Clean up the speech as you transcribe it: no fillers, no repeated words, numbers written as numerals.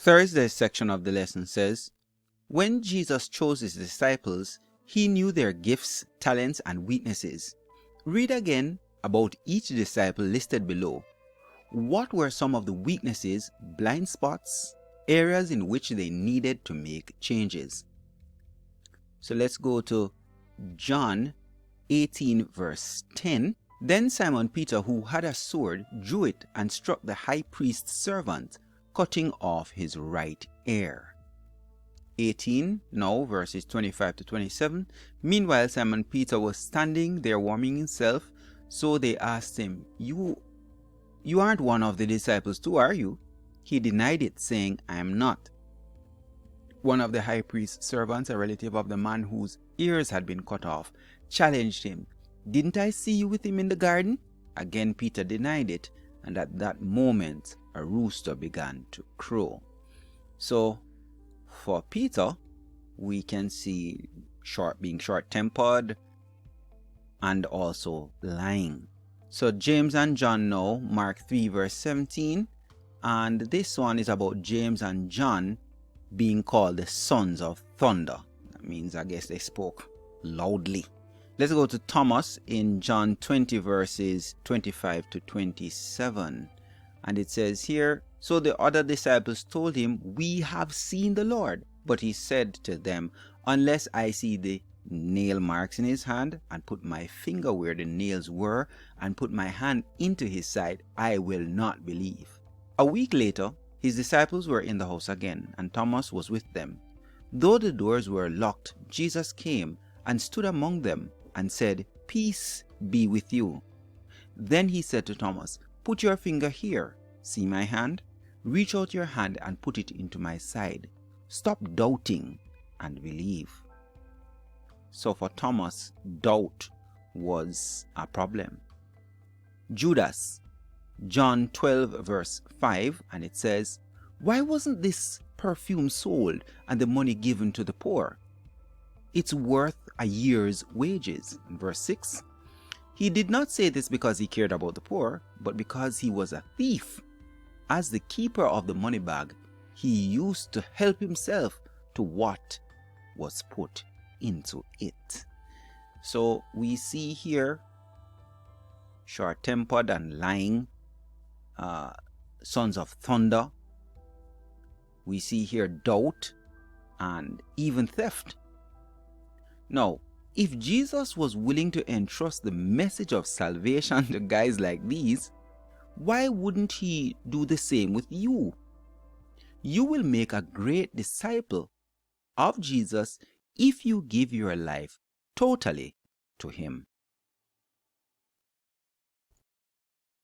Thursday's section of the lesson says, when Jesus chose his disciples, he knew their gifts, talents, and weaknesses. Read again about each disciple listed below. What were some of the weaknesses, blind spots, areas in which they needed to make changes? So let's go to John 18 verse 10. Then Simon Peter, who had a sword, drew it and struck the high priest's servant, cutting off his right ear. 18 now verses 25 to 27. Meanwhile Simon Peter was standing there warming himself, so they asked him, You aren't one of the disciples too, are you? He denied it, saying, I am not. One of the high priest's servants, a relative of the man whose ears had been cut off, challenged him, Didn't I see you with him in the garden? Again Peter denied it, and at that moment a rooster began to crow. So for Peter, we can see being short-tempered and also lying. So James and John now, Mark 3 verse 17, and this one is about James and John being called the sons of thunder. That means, I guess, they spoke loudly. Let's go to Thomas in John 20 verses 25 to 27. And it says here, So the other disciples told him, We have seen the Lord. But he said to them, Unless I see the nail marks in his hand, and put my finger where the nails were, and put my hand into his side, I will not believe. A week later, his disciples were in the house again, and Thomas was with them. Though the doors were locked, Jesus came and stood among them and said, Peace be with you. Then he said to Thomas, Put your finger here. See my hand? Reach out your hand and put it into my side. Stop doubting and believe. So for Thomas, doubt was a problem. Judas, John 12 verse 5, and it says, Why wasn't this perfume sold and the money given to the poor? It's worth a year's wages. In verse 6, he did not say this because he cared about the poor, but because he was a thief. As the keeper of the money bag, he used to help himself to what was put into it. So we see here short-tempered and lying, sons of thunder. We see here doubt and even theft. Now, if Jesus was willing to entrust the message of salvation to guys like these, why wouldn't he do the same with you? You will make a great disciple of Jesus if you give your life totally to him.